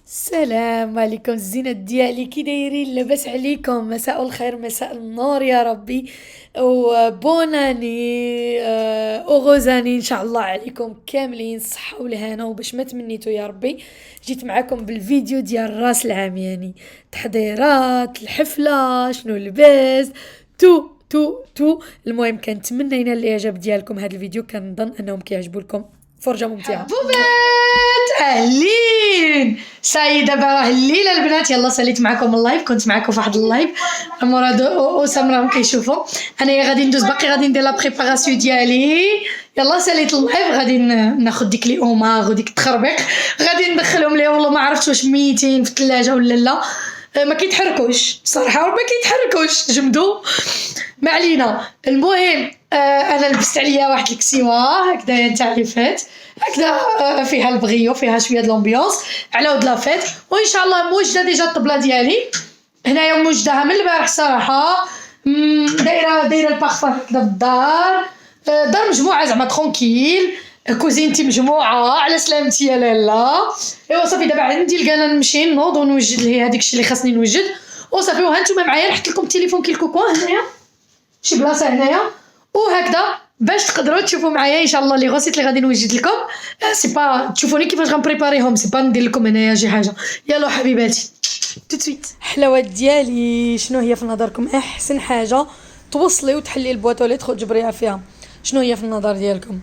السلام عليكم الزينات ديالي، كي دايرين؟ لاباس عليكم؟ مساء الخير، مساء النور يا ربي، وبوناني اوغوزاني ان شاء الله عليكم كاملين، الصحة والهنا وباش ما تمنيتوا يا ربي. جيت معاكم بالفيديو ديال راس العام، يعني تحضيرات الحفلة، شنو لباس، تو. المهم كنتمنى ينال الاعجاب ديالكم هذا الفيديو، كنظن انهم كيعجبوا لكم. فرجة ممتعة. حبوبات اهلين سعيده دابا راه الليله البنات. يلا ساليت معكم اللايف، كنت معكم في واحد اللايف. مراد وسام راهم كيشوفوا. انايا غادي ندوز باقي غادي ندير لا بريباراسيون ديالي. يلا ساليت اللايف، غادي ناخذ ديك لي اوماغ وديك التخربيق، غادي ندخلهم ليه. والله ما عرفتش واش ميتين في الثلاجه ولا لا. ما كيتحركوش صراحه، ما كيتحركوش جمدوا. ما علينا. المهم انا لبست عليا واحد الكسيوه هكذا تاع لي فات، هكذا فيها البغيو، فيها شويه د لومبيونس على ود لافيت. وان شاء الله موجده ديجا الطبله ديالي هنايا، موجداها من البارح صراحه. دايره البارفان هكذا في الدار. دار مجموعه زعما ترونكيل. كوزينتي مجموعه على سلامتي يا لالا. ايوا صافي دابا عندي الكانا نمشي نوض ونوجد ليه هذيك الشيء اللي خاصني نوجد وصافي. وها نتوما معايا، نحط لكم التليفون كي الكوكون هنايا شي بلاصه هنايا، وهكذا باش تقدروا تشوفوا معايا ان شاء الله لي غوسيت اللي غادي نوجد لكم. سي با تشوفوني كيفاش غنبريباريهم، سي با ندير لكم هنايا شي حاجه. يلا حبيباتي تو سويت. حلاوات ديالي، شنو هي في نظركم احسن حاجه توصلي وتحلي البواطوليت وتجبريها فيها؟ شنو هي في النظر ديالكم؟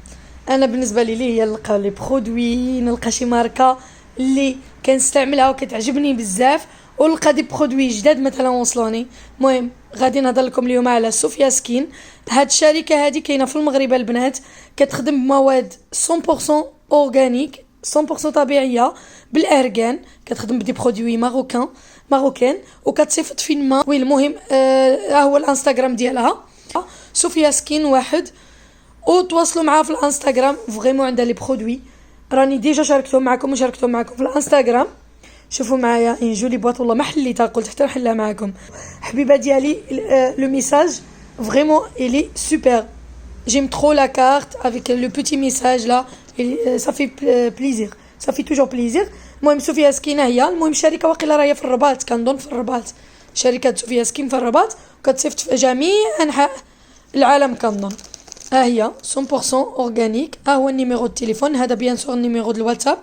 انا بالنسبه لي هي نلقى لي برودوي، نلقى شي ماركه اللي كنستعملها وكتعجبني بزاف، ونلقى دي برودوي جداد مثلا وصلوني. المهم غادي نهضر لكم اليوم على صوفيا سكين. هاد الشركه هادي كاينه في المغرب البنات، كتخدم بمواد 100% اورغانيك، 100% طبيعيه بالارغان. كتخدم بدي برودوي ماروكان وكتصيفط فين ما وي. المهم ها هو الانستغرام ديالها صوفيا سكين واحد، وتواصلوا معها في الانستغرام. فريمون عندها لي برودوي، راني ديجا شاركتهم معكم وشاركتهم معكم في الانستغرام. شوفوا معايا ان جولي بواط، والله ما حليتها، قلت حتى نحلها معكم حبيبه ديالي. لو ميساج فريمون الي سوبر. J'aime trop la carte avec le petit message là. Ça fait plaisir, ça fait toujours plaisir. المهم صوفيا سكين هي. المهم الشركه واقيلا راهي في الرباط، كنظن في الرباط. شركه صوفيا سكين في الرباط، وكتصيفط في جميع انحاء العالم كنظن. ها هي 100% اورغانيك. ها هو النيميرو التليفون، هذا بيان سور النيميرو ديال الواتساب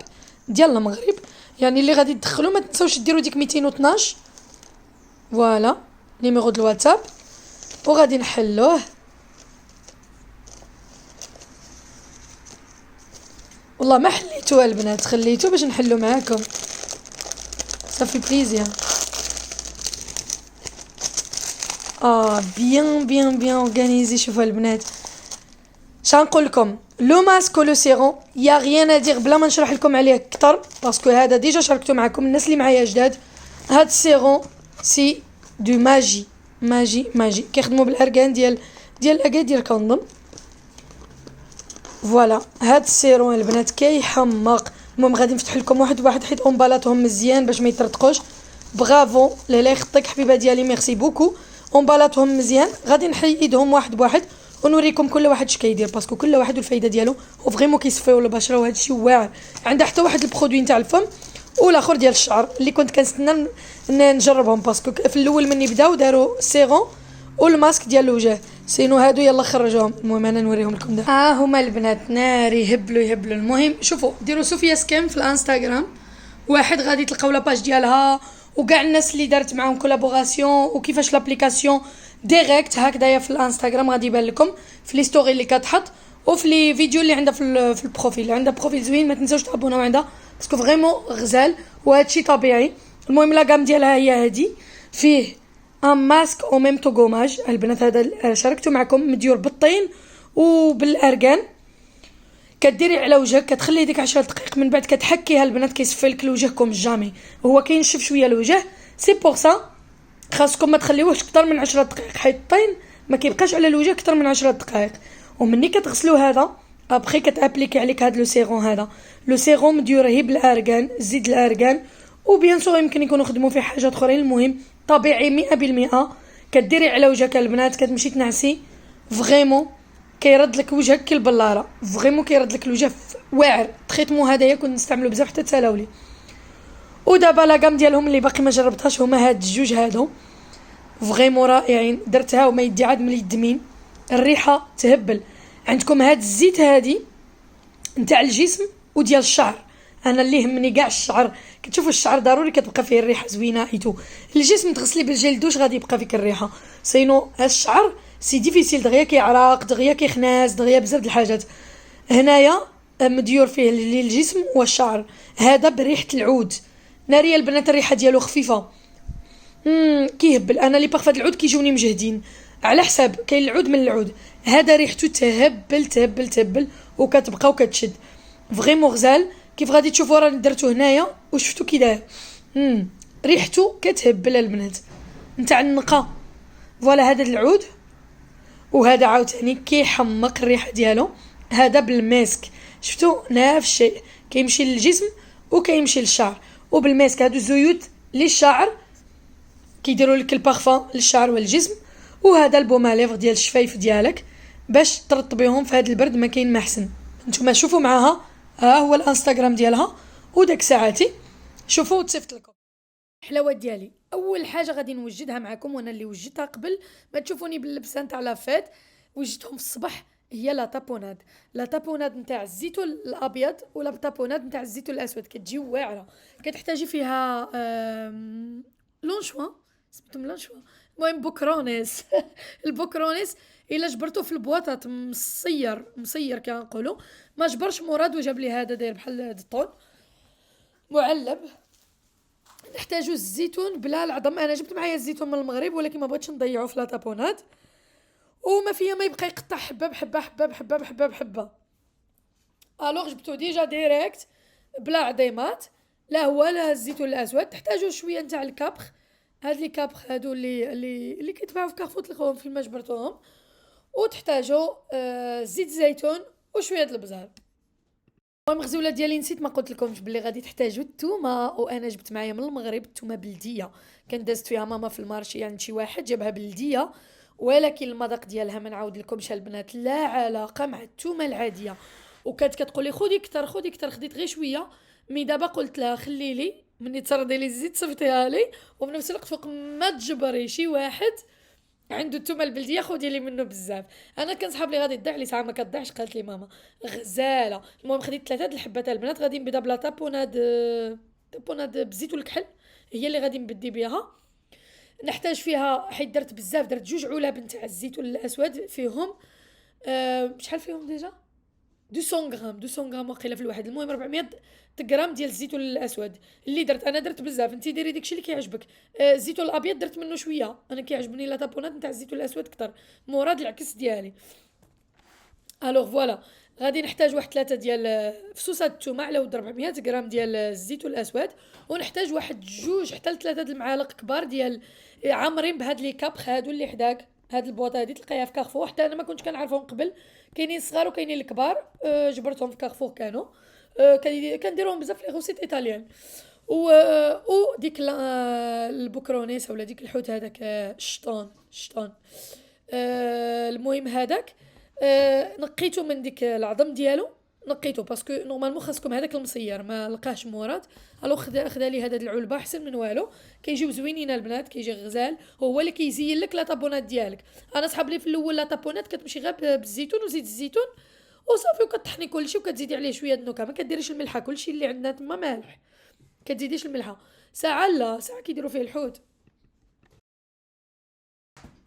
ديال المغرب، يعني اللي غادي تدخلوا ما تنساوش ديروا ديك 212. فوالا نيميرو ديال الواتساب، وغادي نحلوه. والله ما حليتوها البنات، خليتو باش نحلو معاكم. صافي بليزير. بيان اورغانيزي. شوفوا البنات شنقول لكم، لو ماسك ولو سيرون يا غيان ادير بلا ما نشرح لكم عليه اكثر، باسكو هذا ديجا شاركته معكم الناس اللي معايا جداد. هاد السيرون سي دو ماجي كيخدموا بالارغان ديال اكادير كنظن. فوالا هاد السيرون البنات كيحمق. المهم غادي نفتح لكم واحد حيت اونبالاتهم مزيان باش ما يطرطقوش. برافو لاله يخطيك حبيبه ديالي، ميرسي بوكو. اونبالاتهم مزيان، غادي نحيدهم واحد بواحد ونوريكم كل واحد اش كيدير، باسكو كل واحد والفايده ديالو. وفريمون كيصفيو البشره، وهذا الشيء واعر. عندها حتى واحد البرودوي نتاع الفم والاخر ديال الشعر اللي كنت كنستنى نجربهم، باسكو في الاول مني بداو داروا سيرون والماسك ديال الوجه، سينو هادو يلا خرجوهم. المهم انا نوريهم لكم دابا. هما البنات نار يهبلوا. المهم شوفوا، ديروا صوفيا سكين في الانستغرام واحد، غادي تلقاو لاباج ديالها وكاع الناس اللي دارت معاهم كولابوراسيون وكيفاش لابليكاسيون ديريكت هكذايا في الانستغرام. غادي يبان لكم في لي ستوري اللي كتحط وفي لي فيديو اللي عندها في البروفيل. عندها بروفيل زوين، ما تنساوش تابوناو عندها باسكو فريمون غزال وهادشي طبيعي. المهم لا غام ديالها هي هادي، فيه ان ماسك او ميم تو غوماج البنات. هذا شاركته معكم مديور بالطين وبالارغان. كديري على وجهك، كتخلي ديك 10 دقائق، من بعد كتحكيها البنات كيصفي لك لوجهكم جامي. هو كينشف شويه الوجه، سي بور سا خاصكم ما تخليوهش اكثر من 10 دقائق، حيت الطين ما كيبقاش على الوجه اكثر من 10 دقائق. ومني كتغسلوا هذا ابخي كتابليكي عليك هذا لو سيرون. هذا لو سيرون مديور هي بالارغان، زيد الارغان، وبيان سور يمكن يكونوا خدموا فيه حاجات اخرين. المهم طبيعي 100%. كديري على وجهك البنات، كتمشي تنعسي، فريمون كيرد لك وجهك كي البلاره. فريمون كيرد لك الوجه واعر. تريتمون هذايا كنت نستعملو بزاف حتى تسالاولي. ودابا لاكام ديالهم اللي باقي ما جربتهاش هما هاد الجوج هادو فريمون رائعين. درتها وما يدي عاد مليدمين، الريحه تهبل. عندكم هاد الزيت هادي نتاع الجسم وديال الشعر، انا اللي يهمني كاع الشعر. كتشوفوا الشعر ضروري كتبقى فيه الريحه زوينه ايتو. الجسم تغسلي بالجل دوش غادي يبقى فيك الريحه، سينو الشعر سي ديفيسيل دغيا كيعرق دغيا كيخناس دغيا بزاف د الحاجات. هنايا مديور فيه الجسم والشعر، هذا بريحه العود ناريه البنات، الريحه ديالو خفيفه كيهبل. انا لي بارفان العود كيجوني مجهدين على حساب، كاين العود من العود، هذا ريحته تهبل تهبل تهبل وكتبقى وكتشد فريمون غزال. كيف غادي تشوفوا راني درتو هنايا وشفتو كي داير، ريحته كتهبل البنات نتاع النقا. فوالا هذا العود، وهذا عاوتاني كيحمق الريحه ديالو، هذا بالماسك شفتو نفس الشيء كيمشي للجسم وكيمشي للشعر. وبالماسك هادو زيوت للشعر كيديروا لك البارفان للشعر والجسم، وهذا البوماليفر ديال الشفايف ديالك باش ترطبيهم في هذا البرد ما كاين ما احسن. نتوما شوفوا معاها، ها هو الانستغرام ديالها وداك ساعاتي، شوفوا وتصيفط لكم الحلاوات ديالي. اول حاجه غادي نوجدها معكم وانا اللي وجدتها قبل ما تشوفوني باللبسه نتاع لافيت، وجدتهم في الصباح، هي لا تابوناد. لا تابوناد نتاع الزيتون الابيض ولا تابوناد نتاع الزيتون الاسود، كتجي واعره. كتحتاجي فيها لونشوا، سميتهم لونشوا، المهم بوكرونيس البوكرونيس الا جبرتو في البواطات مصير كنقولوا، ما جبرش مراد وجاب لي هذا داير بحال الطون معلب. نحتاجو الزيتون بلا العظم، انا جبت معايا الزيتون من المغرب ولكن ما بغيتش نضيعو في لا تابونات، وما فيها ما يبقى يقطع حبه بحبه حبه بحبه بحبه بحبه. الوغ جبتو ديجا ديريكت بلا عظيمات، لا هو لا الزيتون الاسود. تحتاجو شويه نتاع الكابخ، هاد لي كابخ هادو اللي كيتباعوا في كارفور تلقاوهم فين ما جبرتوهم. وتحتاجو زيت زيتون وشويه د البزار. المهم غزوله ديالي نسيت ما قلت لكمش بلي غادي تحتاجوا الثومه، وانا جبت معايا من المغرب الثومه بلديه، كان دازت فيها ماما في المارشي، يعني شي واحد جابها بلديه، ولكن المذاق ديالها ما نعاود لكمش البنات لا علاقه مع الثومه العاديه. وكانت كتقولي خذي كتر خذي كتر، خديت غير شويه. مي دابا قلت لها خلي لي مني تسردي لي الزيت صفتيها لي، وفي نفس الوقت فوق ما تجبري شي واحد عنده الثومه البلديه خدي لي منه بزاف. انا كنصحاب لي غادي تضيع لي ساعه ما كتضيعش، قالت لي ماما غزاله. المهم خديت 3 د الحبات البنات، غادي نبدا بلا تابوناد بزيت الكحل، هي اللي غادي نبدي بها. نحتاج فيها حيت درت بزاف، درت 2 علب نتاع الزيتون الاسود فيهم شحال فيهم ديجا 200 غرام وقيله في الواحد. المهم 400 غرام ديال الزيتون الاسود اللي درت انا، درت بزاف، انت ديري داكشي اللي كيعجبك. الزيتون الابيض درت منه شويه، انا كيعجبني لا طابونات نتاع الزيتون الاسود كتر، مراد العكس ديالي. الوغ فوالا غادي نحتاج واحد 3 ديال فصوصات الثومه على ود 400 غرام ديال الزيتون الاسود، ونحتاج واحد 2 حتى 3 د المعالق كبار ديال عامرين بهاد لي كابخ هادو اللي حداك. هاد البواطه هادي تلقايها في كارفور، حتى انا ما كنتش كنعرفهم قبل، كاينين صغار وكاينين الكبار. جبرتهم في كارفور كانوا كنديرهم بزاف في غوسيت ايطاليان. و ديك البوكرونيس ولا ديك الحوت هذاك الشطون المهم هذاك نقيته من ديك العظم ديالو، نقيته باسكو نورمالمون خاصكم هذاك المصير ما لقاهش مراد. الو خدا لي هذا العلبه احسن من والو، كيجيو زوينين البنات، كيجي غزال، هو اللي كيزين لك لا طابونات ديالك. انا صحاب لي في الاول لا طابونات كتمشي غير بالزيتون وزيت الزيتون وصافي، وكطحني كلشي وكتزيدي عليه شويه النكهه، ما كديريش الملحه، كلشي اللي عندنا تما مالح، كتزيديش الملحه. ساعه لا ساعه كيديروا فيه الحوت.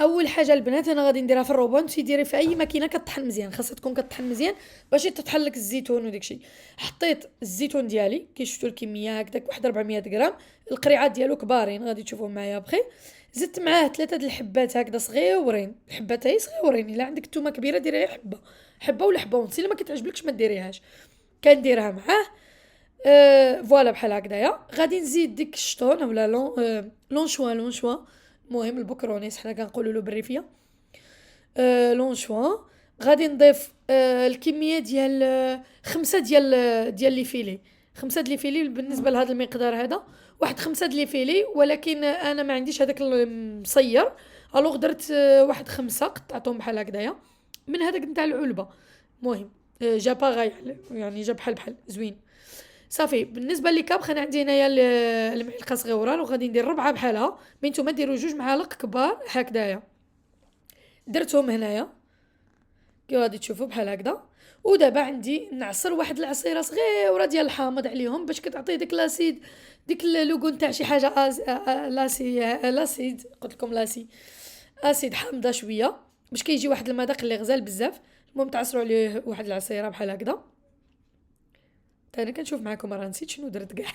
اول حاجه البنات انا غادي نديرها في الروبون، تيديري في اي ماكينه كطحن مزيان، خاصها تكون كطحن مزيان باش تطحن لك الزيتون وداكشي. حطيت الزيتون ديالي كي شفتوا الكميه هكذاك واحد 400 غرام، القريعات ديالو كبارين غادي تشوفوهم معايا بخي. زدت معاه 3 د الحبات هكذا صغيورين، الحبات هي صغيورين، الا عندك الثومه كبيره ديري حبه ولا حبه ونص، الا ما كتعجبلكش ما ديريهاش. كنديرها معاه فوالا بحال هكذايا. غادي نزيد ديك الشطون ولا لونشوا المهم البوكرونيس حنا كنقولوا له بالريفيه لونشوا. غادي نضيف الكميه ديال 5 ديال لي فيلي، 5 د لي فيلي بالنسبه لهذا المقدار هذا، واحد 5 د لي فيلي، ولكن انا ما عنديش هذاك المصير، الوغ درت واحد 5 قطعتهم بحال هكذايا من هذاك نتاع العلبه. المهم جا باغاي يعني جا بحال زوين. صافي. بالنسبه للكابخ انا عندي هنايا المعلقه صغيره وغادي ندير ربعه بحالها، مي نتوما ديروا 2 معالق كبار هكذايا. درتهم هنايا كي غادي تشوفوا بحال هكذا. ودابا عندي نعصر واحد العصيره صغيره ديال الحامض عليهم باش كتعطي ديك لاسيد، ديك اللوغون تاع شي حاجه لاسيد قلت لكم لاسي اسيد حامضه شويه باش كيجي واحد المذاق اللي غزال بزاف. المهم تعصروا عليه واحد العصيره بحال هكذا. انا كنشوف معكم راه نسيت شنو درت كاع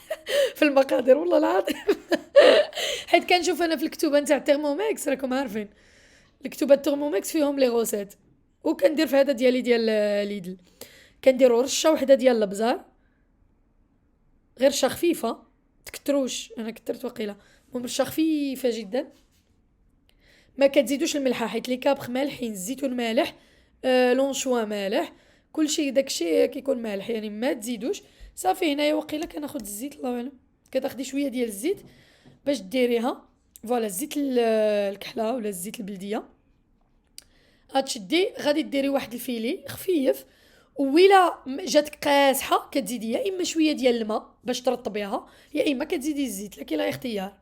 في المقادير والله العظيم حيت كنشوف انا في الكتوبه نتاع تيرموميكس، راكم عارفين الكتوبه تيرموميكس فيهم لي غوسيت، وكندير في هذا ديالي ديال ليدل كنديروا رشه وحده ديال الابزار، غير رشه خفيفه تكتروش، انا كثرت وقيله. المهم رشه خفيفه جدا، ما كتزيدوش الملحه حيت لي كابخ مالحين، الزيتون مالح، لونشوا مالح، كلشي داكشي كيكون مالح يعني ما تزيدوش. صافي هنايا وقيله كناخذ الزيت الله اعلم، كتاخدي شويه ديال الزيت باش ديريها فوالا، الزيت الكحله ولا الزيت البلديه. غتشدي غادي ديري واحد الفيلي خفيف، وإلا جاتك قاصحه كتزيدي يا اما شويه ديال الماء باش ترطبيها، يا اما كتزيدي الزيت، لكن لا اختيار.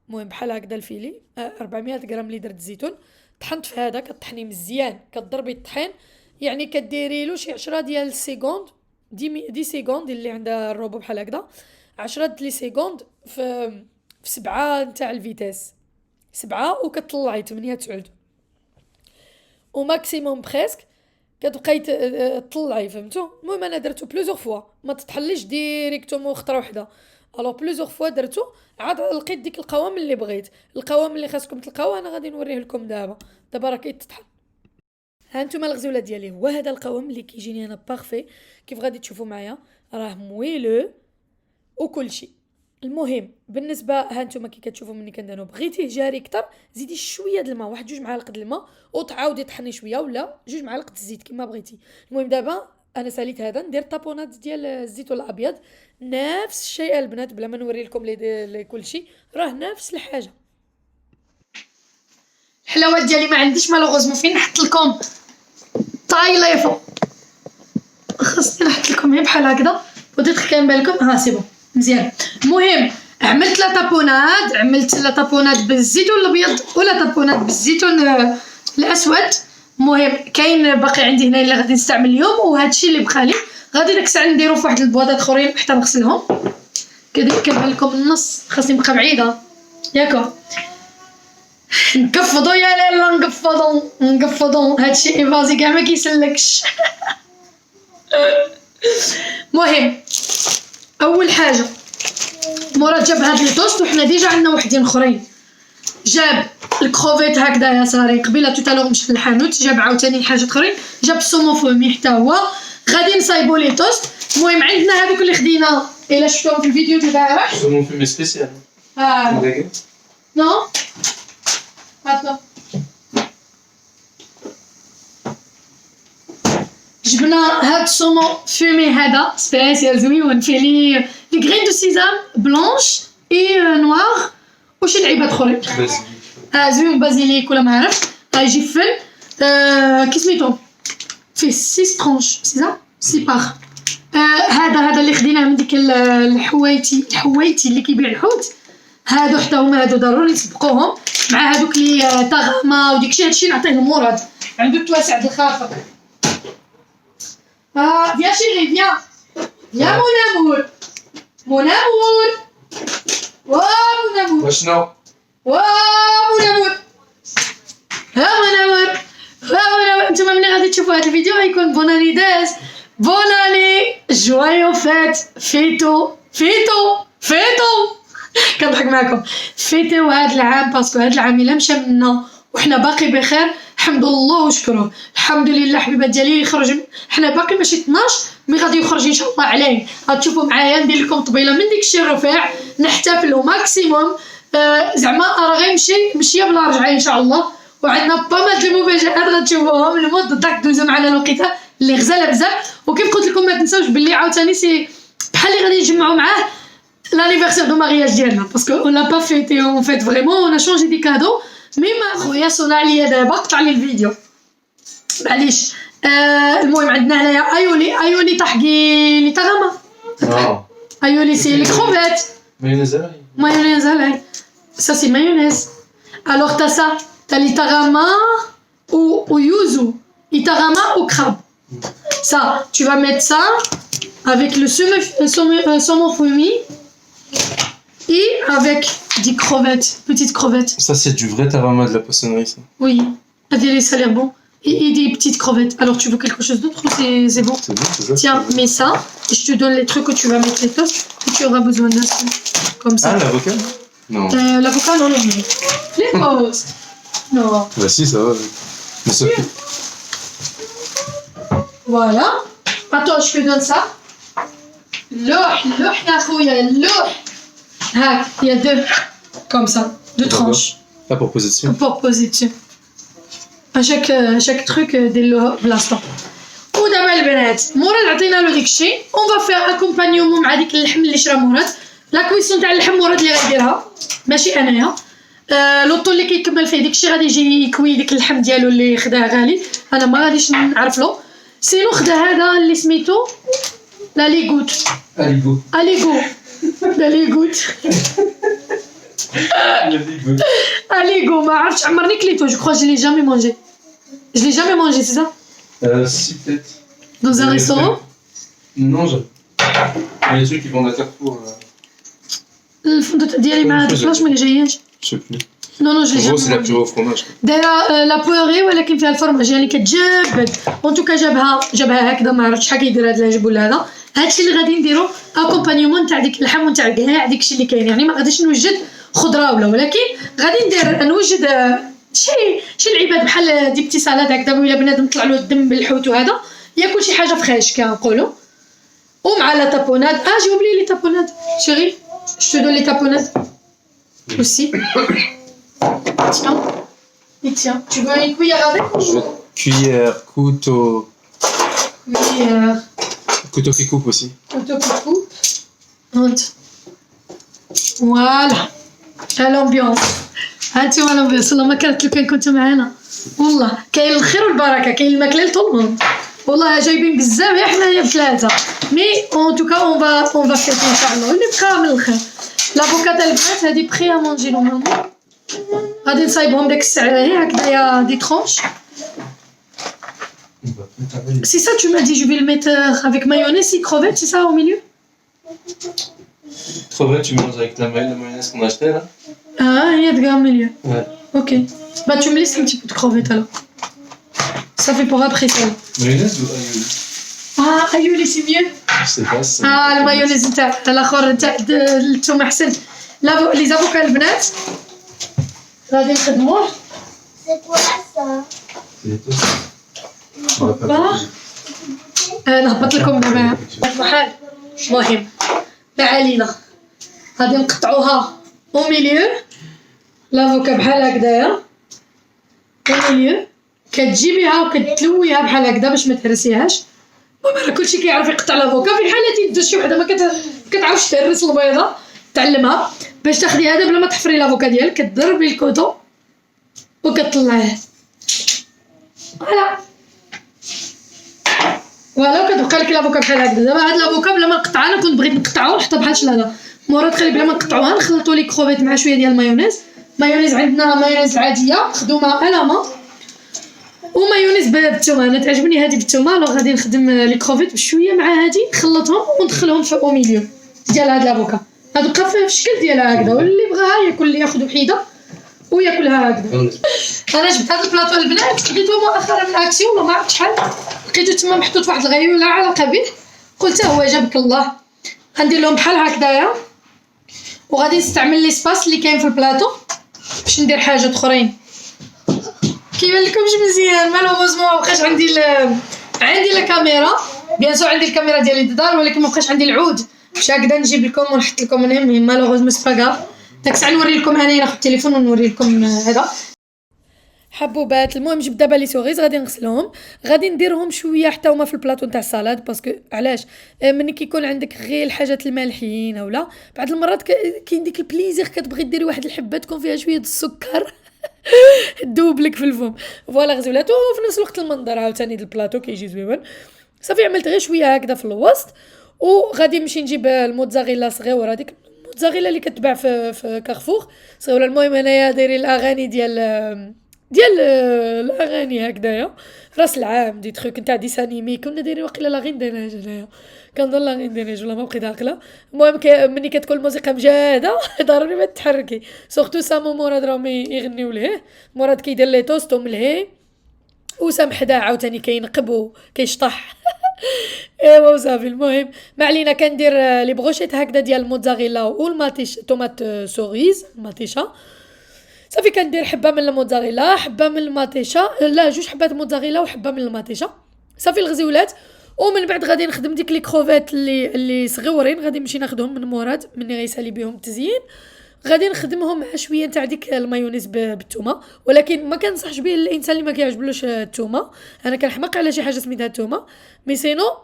المهم بحال هكذا الفيلي 400 غرام اللي درت زيتون طحنت في هذا، كطحني مزيان، كضربي الطحين يعني كديري له شي 10 ديال السيكوند، دي سيكوند اللي عندها الروبو بحال هكذا، 10 لي سيكوند في 7 نتاع الفيتاس 7، وكتطلعي 8 تعود وماكسيموم بريسك كتبقاي تطلعي، فهمتوا؟ المهم انا درتو بلوزور فوا، ما تطحليش ديريكتومون خطره وحده، الو بلوزور فوا درتو عاد لقيت ديك القوام اللي بغيت. القوام اللي خاصكم تلقاوه انا غادي نوريه لكم دابا راه كيتطحن. ها نتوما الغزوله ديالي هو هذا القوام اللي كيجيني انا بارفي كيف غادي تشوفوا معايا، راه مويلو وكل شيء. المهم بالنسبه ها نتوما كي كتشوفوا مني كندانو، بغيتيه جاري اكثر زيدي شويه د الماء، واحد 2 معالق د الماء، وتعاودي طحني شويه ولا 2 معالق د الزيت كما بغيتي. المهم دابا انا ساليت هذا ندير طابونات ديال الزيت الابيض، نفس الشيء البنات بلا ما نوري لكم لي كل شيء، راه نفس الحاجه. الحلاوات ديالي ما عنديش مالوغوزمون فين نحط لكم طايليفو، خاصني نحط لكم هي بحال هكذا وديت كاين بالكم ها سي بون مزيان. المهم عملت لا طابونات بالزيتون الابيض ولا طابونات بالزيتون الاسود. المهم كاين باقي عندي هنا اللي غادي نستعمل اليوم، وهذا الشيء اللي بقى لي غادي ديك الساعه نديرو في واحد البواطات اخرين حتى نغسلهم. كنبان لكم النص خاصني نبقى بعيده ياكو، نقفضوا يا لالا نقفضوا هادشي ايفازي كاع ما كيسلكش المهم اول حاجه مراد جاب هاد لي توست، وحنا ديجا عندنا وحدين اخرين. جاب الكروفيت هكذا يا صاري قبيله توتالور مشيت للحانوت، جاب عاوتاني حاجات اخرين، جاب السومون فومي حتى هو. غادي نصايبوا لي توست. المهم عندنا هذوك اللي خدينا الا شفتوهم في الفيديو ديال البارح، سومون فومي سبيسيال نو هاتو جبنا هاد السومون فومي هذا سبيسيال زويون فيه لي غرين دو سيزام بلونش اي نوار وشي لعيبات اخرين زويون بازيليك ولا ما عرفت. يجي فل كي سميتو فيه 6 طرونش سي صح 6 باغ. هذا اللي خديناه من ديك الحويتي اللي كيبيع الحوت، هادو حتى هما هادو ضروري نسبقوهم مع هادوك لي طاغما وديكشي. هادشي نعطيه لمراد عنده التواسع د الخافق. فيا شيري فيا مون امور مون امور وشنو مون امور نتوما ملي غادي تشوفوا هاد الفيديو غيكون بونانيداس بوناني جوايو فات فيتو كنضحك معكم. فيتو هاد العام باسكو هاد العام الا مشى منا وحنا باقي بخير الحمد لله وشكره. الحمد لله حبيبات ديالي يخرج، حنا باقي ماشي 12 مي غادي يخرج ان شاء الله عليه. غتشوفوا معايا ندير لكم طبيله من ديك الشيء الرفيع، نحتفلوا ماكسيموم زعما راه غيمشي مشيه بلا رجعه ان شاء الله. وعندنا بامال ديال المفاجات غتشوفوهم المود داك دوزو معنا الوقيته اللي غزاله بزاف. وكيف قلت لكم ما تنساوش باللي عاوتاني سي بحال اللي غادي نجمعوا معاه l'anniversaire de mariage ديالنا باسكو on l'a pas fêté en fait vraiment on a changé des cadeaux. ميم خويا صنع لي دابا قطع لي الفيديو معليش. المهم عندنا هنايا ايولي طحقي لي طغما Aïoli, c'est les crevettes. Mayonnaise à l'ail. Ça, c'est mayonnaise. Alors, t'as ça. T'as l'itarama ou yuzu. Itarama ou crabe. Ça, tu vas mettre ça avec le saumon fumé et avec des crevettes, petites crevettes. Ça, c'est du vrai tarama de la poissonnerie, ça. Oui, ça a l'air bon. Et des petites crevettes. Alors, tu veux quelque chose d'autre ou c'est bon? C'est bon, c'est ça. Tiens, mets ça. Et je te donne les trucs que tu vas mettre les toasts. Et tu auras besoin d'un ça. Comme ça. Ah, l'avocat? Non. L'avocat, non. Les toasts. Non. Bah si, ça va. Mais ça fait... Voilà. Attends, je te donne ça. L'oh, ya khouya, l'oh. Ah, il y a deux. Comme ça. Deux tranches. Ah, pour poser dessus. Pour poser dessus. À chaque truc دير بلاصتو. ودابا البنات مورا عطينا له داكشي اون فا فير اكومبانيومون مع ديك اللحم اللي شرا مراد. لا كويسون تاع اللحم مراد اللي غيديرها ماشي انايا. لوطو اللي كيكمل فيه داكشي غادي يجي يكوي ديك اللحم ديالو اللي خداه غالي. انا ما غاديش نعرف له. سينو خدا هذا اللي سميتو لا ليغوت. اليغوت. Aligo, ما عرفتش عمرني كليتو. Je crois que je l'ai jamais mangé. Je l'ai jamais mangé, c'est ça? Si, peut-être. Dans un restaurant? Non, j'ai... Il y a des trucs qui vendent à Carrefour. الفندق ديالي مع هذاك لاش ما جاياش. Je sais plus. Non, je l'ai En gros, jamais c'est la mangé. purée au fromage. دايره لا بوري ولكن فيها الفرماج يعني كتجبد. اون توكا جابها هكذا ما عرفتش شحال كيدير هذا العجب ولا هذا. هادشي اللي غادي نديرو اكومبانيومون تاع ديك اللحم وتاع كاع داكشي اللي كاين. يعني ما غاديش نوجد خضره ولكن غادي نوجد شي العباد بحال دي بتي سالاد هكذا ولا بنادم طلع له الدم بالحوت وهذا ياكل شي حاجه فريش كنقولوا. ومع لا تابوناد جي اوبلي لي تابوناد شيري je te donne les tapenades aussi. Tiens, tu veux une cuillère avec? Je veux cuillère, couteau. Cuillère. Couteau qui coupe aussi. Couteau qui coupe. Voilà. L'ambiance. هانتوما الامبيونس. والله ما كانت لو كان كنتو معانا. والله كاين الخير والبركه. كاين الماكله لطول والله جايبين بزاف غير حنايا بثلاثه. مي اون توكا اون فا فيت ان شاء الله. اللي بقى من الخير. لافوكا تاع البنات هادي بخي ا مونجي نورمالمون. غادي نصايبهم داك الساعه هي هكذايا دي ترونش. C'est ça, tu m'as dit, je vais le mettre avec mayonnaise et crevettes, c'est ça au milieu? Crevettes, tu manges avec la mayonnaise qu'on a acheté là? Ah, il y a de gars au milieu. Ouais. Ok. Bah, tu me laisses un petit peu de crevettes alors. Ça fait pour après ça. Mayonnaise ou aïeul? Ah, aïeul, c'est mieux. Je sais pas. Ah, la mayonnaise, t'as l'akhor, t'as le tomate ahsen. Les avocats, les bnat. غادي نخدموه. C'est quoi ça? C'est les toasts. نهبط لكم دابا بحال. المهم ما علينا. غادي نقطعوها او ميليو. لافوكا بحال هكذايا او ميليو. كتجيبيها وكتلويها بحال هكذا باش ما تهرسيهاش. المهم راه كلشي كيعرف يقطع لافوكا. في حالة دوز شي وحده ما كتعرفش تهرس البيضه تعلمها باش تاخدي هذا بلا ما تحفري لافوكا ديالك. كتضربي الكوطو وكتطلعيه. فوالا كتبقى لك لافوكا بحال هكذا. دابا هاد لافوكا بلا ما نقطعها انا كنت بغيت نقطعها ونحطها بحال هذا. مورا تخلي بلا ما نقطعوها نخلطو لي كروفيت مع شويه ديال المايونيز. مايونيز عندنا مايونيز عاديه مخدومه على ما ومايونيز بالثومه. انا تعجبني هذه بالثومه. لو غادي نخدم لي كروفيت بشويه مع هذه نخلطهم وندخلهم في او ميليو ديال هاد لافوكا. هادو بقى في الشكل ديالها هكذا واللي بغاها ياكل اللي ياخذ وحيده وياكلها هكذا. انا جبت هذا البلاطو البنات خديته مؤخرا من اكسيون ولا ما عرفت شحال. لقيتو تما محطوط واحد الغيو لا علاقه به. قلت هو جابك الله. غندير لهم بحال هكذايا وغادي نستعمل ليسباس اللي كاين في البلاطو باش ندير حاجات اخرين. كيبان لكمش مزيان مالوغوزمون مابقاش عندي لا كاميرا. بيان سور عندي الكاميرا ديالي الدار ولكن مابقاش عندي العود باش هكذا نجيب لكم ونحط لكم منهم. مالوغوزمون سي با كاف. داك الساعه نوري لكم انايا ناخذ التليفون ونوري لكم هذا حبوبات. المهم جبت دابا لي سوغيز غادي نغسلهم. غادي نديرهم شويه حتى هما في البلاطو نتاع السالاد باسكو علاش ملي كيكون عندك غير الحاجات المالحين اولا بعض المرات كاين ديك البليزير كتبغي ديري واحد الحبه تكون فيها شويه السكر تذوب لك في الفم. فوالا غزولات وفي نفس الوقت المنظر عاوتاني ديال البلاطو كيجي زويون. صافي عملت غير شويه هكذا في الوسط وغادي نمشي نجيب الموتزاريلا صغيره، هذيك الموتزاريلا اللي كتباع في كارفور صغيره. المهم انايا دايرين الاغاني ديال الاغاني هكذايا راس العام دي تخوك نتاع ديسانيمي كنا دايرين واقيلا لا غين ديناج هنايا كنظن لا غين ديناج ولا ما بقيت عاقله. المهم ملي كتكون الموسيقى مجاده ضروري ما تتحركي، سورتو سامو مراد راهم يغنيو ليه. مراد كيدير لي توست وملهي، وسام حدا عاوتاني كينقب وكيشطح ايوا وصافي. المهم ما علينا، كندير لي بروشيت هكذا ديال الموتزاريلا والماتيش طوماط سوريز ماتيشا صافي. كندير حبه من الموتزاريلا حبه من الماتيشا، لا 2 حبات موتزاريلا وحبه من الماتيشا صافي الغزيولات. ومن بعد غادي نخدم ديك لي كروفيت اللي صغيورين، غادي نمشي ناخذهم من مراد مني غيسالي بهم التزيين، غادي نخدمهم مع شويه نتاع ديك المايونيز بالثومه. ولكن ما كنصحش به الانسان اللي ما كيعجبلوش الثومه، انا كنحماق على شي حاجه سميتها الثومه. مي سينو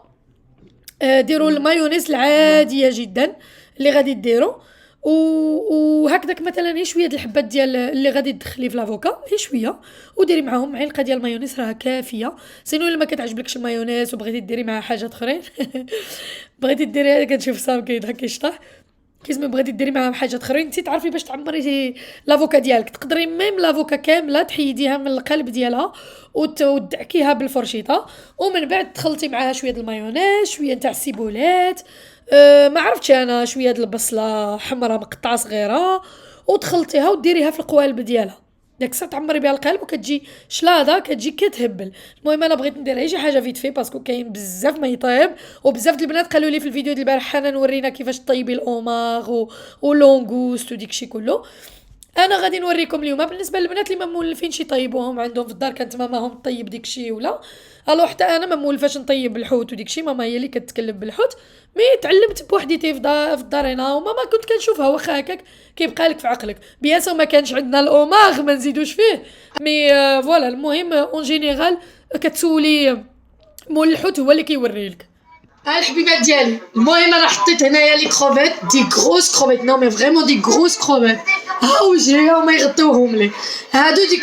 ديروا المايونيز العاديه جدا اللي غادي ديروا، وهكذاك مثلا هي شويه د الحبات ديال اللي غادي تدخلي في لافوكا هي شويه، وديري معاهم معلقه ديال المايونيز راه كافيه. سينو الا ما كتعجبلكش المايونيز وبغيتي ديري معها حاجات اخرين بغيتي ديري، كنشوف سام كيضحك كيشطح كيسمي بغيتي ديري معاهم حاجات اخرين، انت تعرفي باش تعمري لافوكا ديالك تقدري ميم لافوكا كامله تحيديها من القلب ديالها وتدعكيها بالفرشيطه، ومن بعد تخلطي معاها شويه د المايونيز شويه نتاع السيبولات ما عرفتش انا شويه د البصله حمراء مقطعه صغيره، وتخلطيها وديريها في القوالب ديالها داك الساعه تعمري بها القالب وكتجي شلاضه كتجي كتهبل. المهم انا بغيت ندير شي حاجه فيت في باسكو كاين بزاف ما يطيب، وبزاف د البنات قالوا لي في الفيديو ديال البارح حنا نورينا كيفاش طيبي الاوماغ ولونغوست وديك شي كله. انا غادي نوريكم اليوم بالنسبه للبنات اللي ما مولفينش يطيبوهم عندهم في الدار، كانت ماماهم طيب ديك شي ولا الو حتى انا ما مولفاش نطيب الحوت وديك شي، ماما هي اللي كتكلم بالحوت. مي تعلمت بوحديتي في الدار هنا، وماما كنت كنشوفها واخا هكاك كيبقى لك في عقلك. بيان سور ما كانش عندنا الاوماغ ما نزيدوش فيه، مي فوالا المهم اون جينيرال كتسولي مول الحوت هو اللي كيوري لك. الحبيبات ديالي المهم انا حطيت هنايا لي كروفيت دي غروس كروفيت، نو مي فريمون دي غروس كروفيت، هاو جايه وما يغطيوهم لي. هادو دي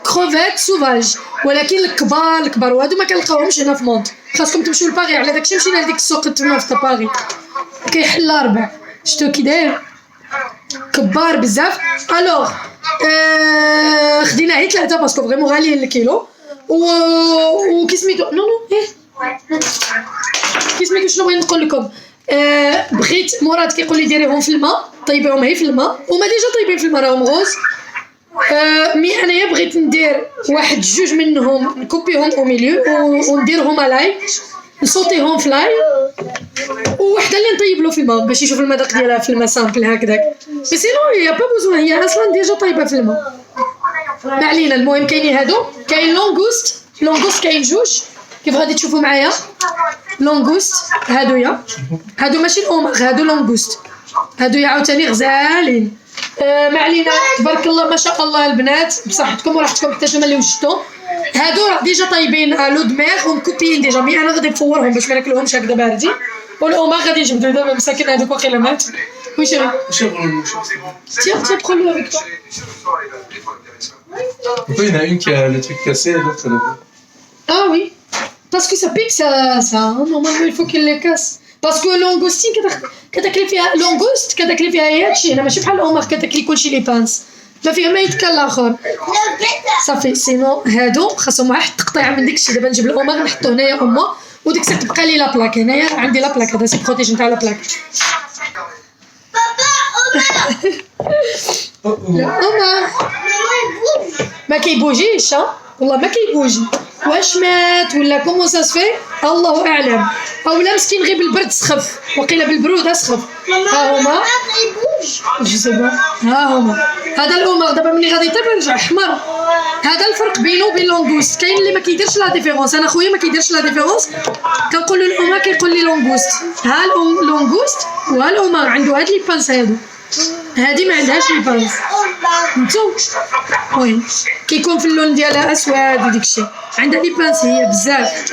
كروفيت سوفاج ولكن الكبار وهادو ما كنلقاوهمش هنا في مونط، خاصكم تمشيو لباري. على داكشي مشينا لديك السوق تما في باري كيحل 4 شتو كي داير كبار بزاف. الوغ خدينا غير 3 باسكو فريمون غاليين الكيلو وكي سميتو نو كي سميتو شنو بغيت نقول لكم. بغيت مراد كيقول لي ديريهم في الماء، طيبيهم غير في الماء، وما ديجا طيبين في الماء راهم غوز. مي انايا بغيت ندير 1-2 منهم نكوبيهم او ميليو ونديرهم الاي نصوتيهم في لاي، وحده اللي نطيب له في الماء باش يشوف المذاق ديالها في الماء سامبل هكذاك. بس سينو يا با بوزوان هي اصلا ديجا طايبه في الماء. ما علينا، المهم كاينين هادو، كاين لونغوست كاين 2 كيف غادي تشوفوا معايا. لونغوست هادو ماشي الاوماغ، هادو لونغوست، هادو عاوتاني غزالين. ما علينا، تبارك الله ما شاء الله البنات بصحتكم وراحتكم حتى نتوما اللي وجدتو. هادو راه ديجا طايبين لو دماغ ومكوبيين ديجا، مي انا غادي نفورهم باش ما ناكلوهمش هكذا باردين. والاوماغ غادي نجبدو دابا مساكن هادوك واقيلا مات. وي شيري tiens prends-le avec toi. Pourquoi il y en a une qui a le truc cassé et l'autre elle a pas? Ah oui, parce que ça pique ça hein. Normalement il faut qu'il les casse. parce que لونغوستين كتاكلي فيها لونغوست كتاكلي فيها هادشي، انا ماشي بحال الاوماغ كتاكلي كلشي لي بانس ما فيها ما يتكل الاخر. صافي سينو هادو خاصهم واحد التقطيع من داكشي. دابا نجيب الاوماغ نحطو هنايا امه، وديك الساعه تبقى لي لا بلاك. هنايا عندي لا بلاك، هذا سي بروتيج نتاع لا بلاك. اوماغ ما كيبوجيش والله ما كيبوجي، واش مات ولا كومون سا سفي الله اعلم، اولا مسكين غير بالبرد سخف وقيله بالبروده سخف. ها هما جو سي با، ها هما هذا الاوماغ دابا ملي غادي يطيب يرجع احمر. هذا الفرق بينه وبين لونغوست. كاين اللي ما كيديرش لا ديفيرونس، انا خويا ما كيديرش لا ديفيرونس، كنقول له الاوماغ كيقول لي لونغوست. ها لونغوست وها الاوماغ عنده هاد لي بانس هادو، هادي ما عندهاش لي بانس نتو. وي كيكون في اللون ديالها اسود وديك الشيء، عندها لي بانس هي بزاف.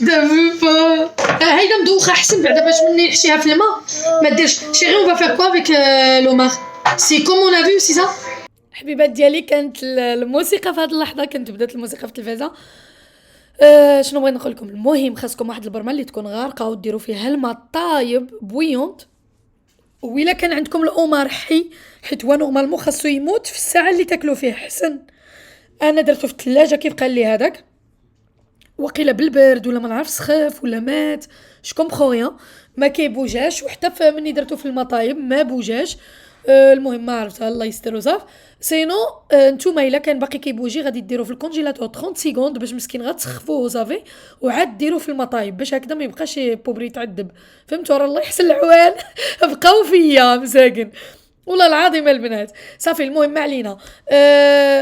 دابا هايدا مدوخه احسن بعدا باش مني نحشيها في الماء ما ديرش. شيري اون فا فير كوا افيك لوماغ سي كومون ا فيو سي سا. حبيبات ديالي كانت الموسيقى في هذه اللحظه، كنت بدات الموسيقى في التلفازه. شنو بغيت نقول لكم؟ المهم خاصكم واحد البرمه اللي تكون غارقه وديروا فيها الماء طايب بويونت. وإلا كان عندكم الاومار حيت هو نورمالمون خاصو يموت في الساعه اللي تاكلوا فيها حسن. انا درتو في الثلاجه كيف قال لي هذاك، وقيله بالبرد ولا ما نعرف سخف ولا مات جو كومبخون ما كيبوجاش، وحتى مني درتو في المطايب ما بوجاش. المهم ما عرفت الله يستر وصاف. سينو نتوما الا كان باقي كيبوجي غادي ديروه في الكونجيلاتور 30 سكوند باش مسكين غتسخفوه وصافي، وعاد ديروه في المطايب باش هكذا ما يبقاش بوبري يتعذب. فهمتوا؟ راه الله يحسن العوان بقاو فيا مساكن والله العظيم البنات. صافي المهم ما علينا.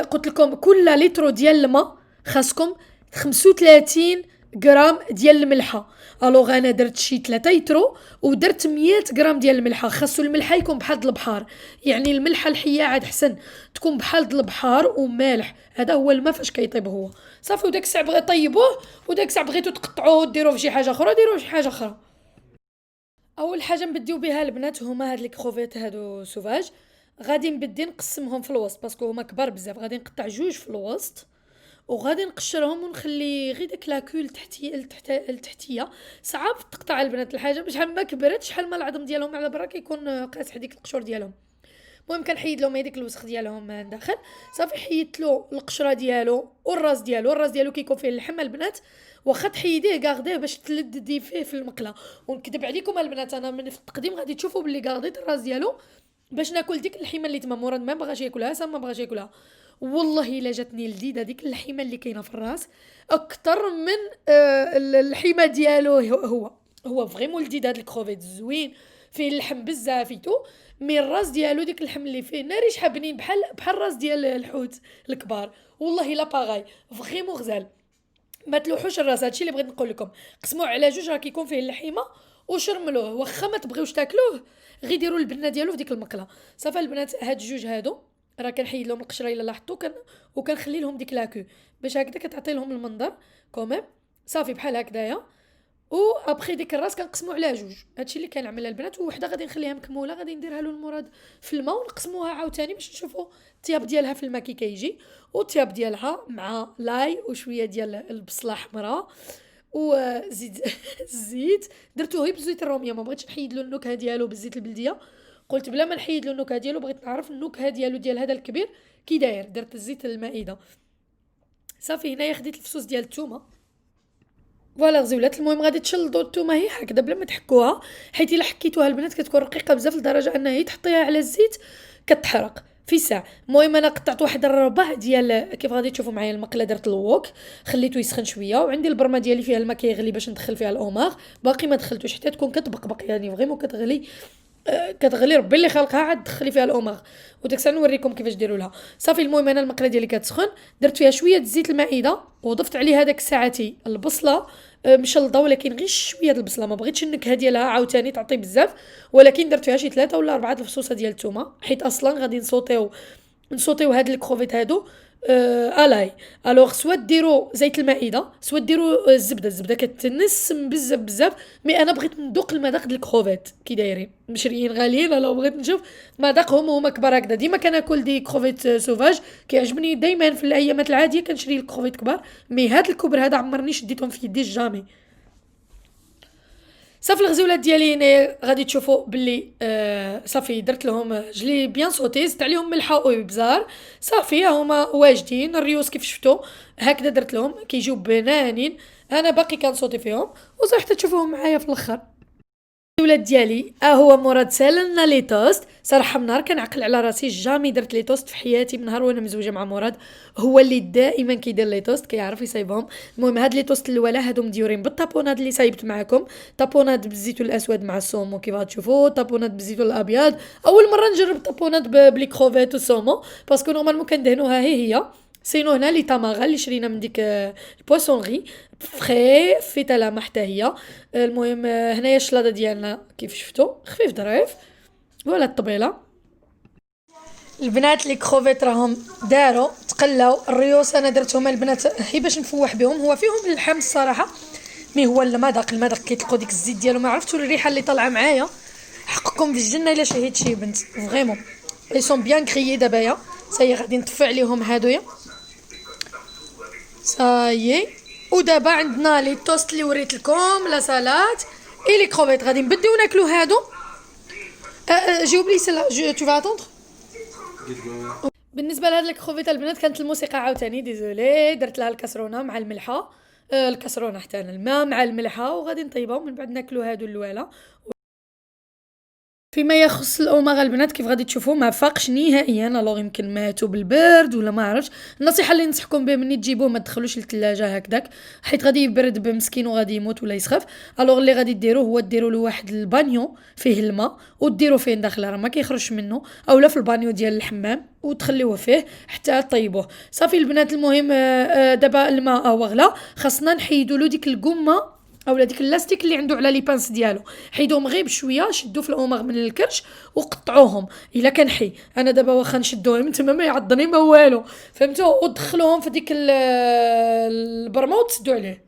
قلت لكم كل لتر ديال الماء خاصكم 35 غرام ديال الملحه. الوغ انا درت شي 3 يترو ودرت 100 غرام ديال الملحه. خاصو الملحه يكون بحال البحار، يعني الملحه الحيه عاد حسن تكون بحال البحار ومالح. هذا هو الماء فاش كيطيب هو صافي. وداك الساعه بغيت طيبوه، وداك الساعه بغيتو تقطعوه وديروه في شي حاجه اخرى ديروه في شي حاجه اخرى. اول حاجه نبديو بها البنات هما هاد لي كروفيت هادو سوفاج. غادي نبدي نقسمهم في الوسط باسكو هما كبار بزاف. غادي نقطع جوج في الوسط وغادي نقشرهم ونخلي غير داك لاكول التحتيه. صعب تقطع البنات الحاجه شحال ما كبرت شحال ما العظم ديالهم على برا كيكون قاصح ديك القشور ديالهم. المهم كنحيد لهم هذيك الوسخ ديالهم من داخل. صافي حيدت له القشره ديالو والراس ديالو. الراس ديالو كيكون فيه اللحم البنات، واخا تحيديه غارديه باش تلدي فيه في المقله. ونكذب عليكم البنات انا من في التقديم غادي تشوفوا باللي غارديت الراس ديالو باش ناكل ديك اللحيمه اللي تما. مراد ما بغاش ياكلها، سام ما بغاش ياكلها. والله الا جاتني لذيذه ديك اللحيمه اللي كاينه في الراس اكثر من اللحيمه ديالو. هو فريمون لذيذ هذا الكروفيت زوين فيه اللحم بزافيتو. مي الراس ديالو ديك اللحم اللي فيه ناري شحابنين بحال الراس ديال الحوت الكبار. والله لا باغاي فريمون غزال. ما تلوحوش الراس. هادشي اللي بغيت نقول لكم، قسموه على جوج راه كيكون فيه اللحيمه وشرملوه. واخا ما تبغيوش تاكلوه غير ديروا البنه ديالو في ديك المقله. صافي البنات هاد جوج هادو راه كنحيد لهم القشره الا لاحظتوا وكنخلي لهم ديك لاكو باش هكذا كتعطي لهم المنظر كوميم. صافي بحال هكذايا. و ابخي ديك الراس كنقسمو على جوج. هادشي اللي كنعملها البنات. ووحده غادي نخليها مكموله غادي نديرها له المراد في الماء ونقسموها عاوتاني باش نشوفوا الطياب ديالها في الماء كي كيجي. والطياب ديالها مع لاي وشويه ديال البصله حمراء وزيت الزيت درتو غير بزيت الروميه. ما بغيتش نحيد له النكهه ديالو بالزيت البلديه. قلت بلا ما نحيد له النكهه ديالو بغيت نعرف النكهه ديالو ديال هذا الكبير كي داير. درت الزيت المائده. صافي هنايا خديت الفصوص ديال الثومه فوالا غزولات. المهم غادي تشلضوا الثومه هي هكذا بلا ما تحكوها، حيت الا حكيتوها البنات كتكون رقيقه بزاف لدرجه انها تحطيها على الزيت كتحرق في ساعه. المهم انا قطعت واحد الربع ديال كيف غادي تشوفوا معايا المقله. درت الوok خليته يسخن شويه، وعندي البرمه ديالي فيها الماء كيغلي باش ندخل فيها الاوماغ. باقي ما دخلتوش حتى تكون كتبقبق يعني فريمون كتغلي ربي اللي خلقها عاد دخلي فيها الاوماغ. وداك الساعه نوريكم كيفاش ديروا لها. صافي المهم انا المقله ديالي كتسخن درت فيها شويه الزيت المائده وضفت عليها داك ساعتي البصله مشلضه، ولكن غير شويه البصله ما بغيتش النكهه ديالها عاوتاني تعطي بزاف. ولكن درت فيها شي 3 ولا 4 الفصوصه ديال الثومه حيت اصلا غادي نصوتيو هاد الكروفيت هادو الاي. الوغ سوا ديروا زيت المائده سوا ديروا الزبده كتنسم بزاف. مي انا بغيت ندوق المذاق ديال الكروفيت كي دايرين مشريين غاليين. لو بغيت نشوف مذاقهم هما كبار هكذا. ديما كناكل دي كروفيت سوفاج كيعجبني دائما في الايامات العاديه كنشري الكروفيت كبار. مي هاد الكبر هذا عمرني شديتهم في يدي جامي. صافي الغزولات ديالي هنا غادي تشوفوا باللي صافي درت لهم جلي بيان صوتي زدت عليهم ملحه وابزار. صافي هما واجدين الريوس كيف شفتوا هكذا درت لهم كيجيو بنانين. انا باقي كنصوتي فيهم وصح حتى تشوفوهم معايا في الاخر. الولاد ديالي هو مراد سالنا لي توست. صراحه من نهار كنعقل على راسي جامي درت لي توست في حياتي. من نهار وانا مزوجه مع مراد هو اللي دائما كيدير لي توست كيعرف يصايبهم. المهم هاد لي توست الاولى هادو مديورين بالطابوناد اللي صايبت معكم. طابوناد بالزيتون الاسود مع السومو كيف غتشوفوا، طابوناد بالزيتون الابيض. اول مره نجرب طابوناد بلي كروفيت والسومو باسكو نورمالمون كندهنوها هي سينو هنا لي تاماغا اللي شرينا من ديك البويسونغي فري فيتا حتى هي. المهم هنايا الشلاضه ديالنا كيف شفتوا خفيف ظريف. ولا الطبيله البنات لي كروفيت راهم داروا تقلاو. الريوس انا درتهم البنات هي باش نفوح بهم. هو فيهم اللحم الصراحه مي هو المذاق كيطلقوا ديك الزيت ديالو. ما عرفتوا الريحه اللي طالعه معايا حقكم في الجنه الا شهيت شي بنت فريمون. اي سون بيان كريي دابايا. صاي غادي نطفي عليهم هادويا. صاي ودابا عندنا لي توست اللي وريت لكم، لا سالاد اي لي كروفيت. غادي نبداو ناكلو هادو. جي اوبلي سلا تو فا اتوندر. بالنسبه لهاد الكروفيت البنات كانت الموسيقى عاوتاني ديزولي، درت لها الكسرونه مع الملحه، الكسرونه حتى انا الماء مع الملحه، وغادي نطيبها من بعد ناكلو هادو اللواله. فيما يخص الاوماغ البنات كيف غادي تشوفوا ما فاقش نهائيا، الوغ يمكن ماتوا بالبرد ولا ما عرفتش. النصيحه اللي ننصحكم بها مني تجيبوه ما تدخلوش للثلاجه هكذاك، حيت غادي يبرد بمسكين وغادي يموت ولا يسخف. الوغ اللي غادي ديروه هو ديروا له واحد البانيو فيه الماء وديروا فيه داخله راه ما كيخرجش منه، اولا في البانيو ديال الحمام وتخليوه فيه حتى طيبوه. صافي البنات المهم دابا الماء هو غلا، خاصنا نحيدوا له ديك القمه اولا ديك اللاستيك اللي عنده على لي بانس ديالو، حيدوهم غير بشويه، شدوا في الاوماغ من الكرش وقطعوهم. الا كان حي انا دابا واخا نشدوهم من تما ما يعضني ما والو، فهمتوا؟ ودخلوهم في ديك البرمه وتسدوا عليه.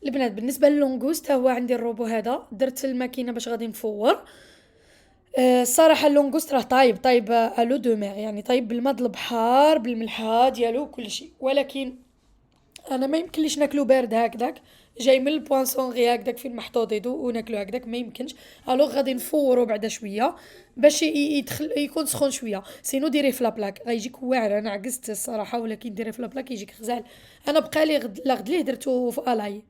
البنات بالنسبه للونغوست هو عندي الروبو هذا، درت الماكينه باش غادي نفور. الصراحه اللونغوست راه طايب الو دو مير، يعني طايب بالماء د البحر بالملحه ديالو وكل شيء، ولكن انا ما يمكنليش ناكلو بارد هكذاك، جاي من البوانسون غير هكذاك فين محطوط يدو وناكلو هكذاك ما يمكنش. الوغ غادي نفورو بعدا شويه باش يدخل يكون سخون شويه، سينو ديريه في لابلاك غيجيك واعر. انا عكست الصراحه، ولكن ديريه في لابلاك يجيك غزال. انا بقالي غد ليه درتو في الاي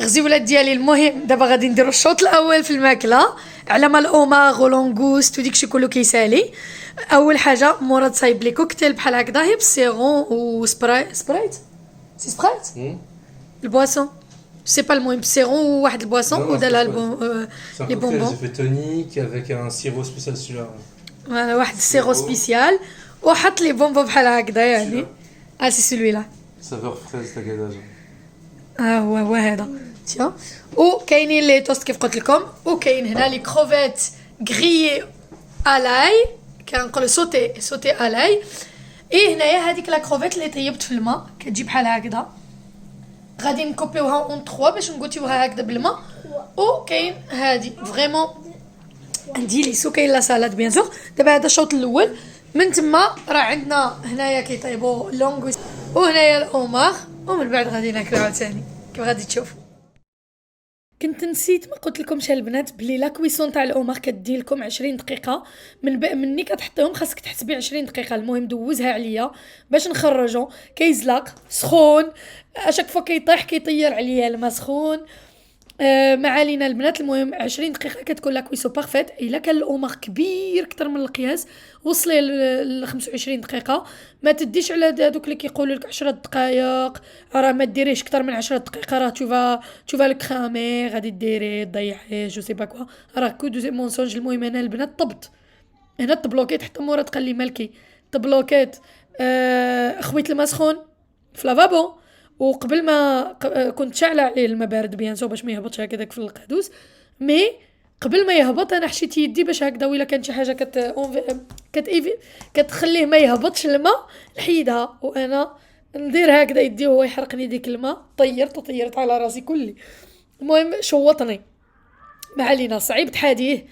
غزيولات ديالي. المهم دابا غادي نديرو الشوط الاول في الماكله على ما الاوماغ ولونغوست وديكشي كله كيسالي. اول حاجه مورا تصايب لي كوكتيل بحال هكذا هي بالسيرون وسبرايت سي سبرايت البواسون سي با المهم بالسيرون وواحد البواسون ودالها لي بونبون tonique avec un sirop spécial celui-là. فوالا واحد السيرو سبيسيال وحط لي بونبون بحال هكذا يعني. سي سولوي لا Saveur fraise tagada. هو هذا تيا. وكاينين لي توست كيف قلت لكم، وكاين هنا لي كروفيت غريي الاي كنقولوا سوتي الاي. هنايا هذيك لا كروفيت اللي طيبت في الماء كتجي بحال هكذا، غادي نكوبيوها اون 3 باش نغوتيوها هكذا بالماء. وكاين هادي فريمون ديليسو، كاين لا سالاد بيان سور. دابا هذا الشوط الاول، من تما راه عندنا هنايا كيطيبوا لونغوست وهنايا الاوماغ، ومن بعد غادي ناكلو عاوتاني كيف غادي تشوفوا. كنت نسيت ما قلت لكمش البنات بلي لا كويسون تاع الاوماغ كدير لكم 20 دقيقه مني كتحطيهم خاصك تحسبي 20 دقيقه. المهم دوزها عليا باش نخرجو، كيزلق سخون اشاك فوا كيطيح كيطير عليا الماء سخون. ما علينا البنات، المهم 20 دقيقه كتكون لا كويسو بارفيت. الا كان الاوماغ كبير اكثر من القياس وصلي ل 25 دقيقه. ما تديش على دوك اللي كيقولوا لك 10 دقائق، راه ما ديريش اكثر من 10 دقائق، راه تشوفا الكرامي غادي ديري تضيعيه جو سي با كوا، راه كو دو مونسونج. المهم انا البنات طبت هنا تبلوكيت حتى مورا تقال لي مالكي تبلوكيت. خويت الماء سخون في لافابو، وقبل ما كنت شاعله عليه الماء بارد بيان سور باش ما يهبطش هكذاك في القادوس. مي قبل ما يهبط انا حشيت يدي باش هكذا، ولا كانت شي حاجه كتخليه ما يهبطش الماء نحيدها، وانا ندير هكذا يدي وهو يحرقني ديك الماء. طيرت على راسي كلي. المهم شوطني. ما علينا، صعيب تحاديه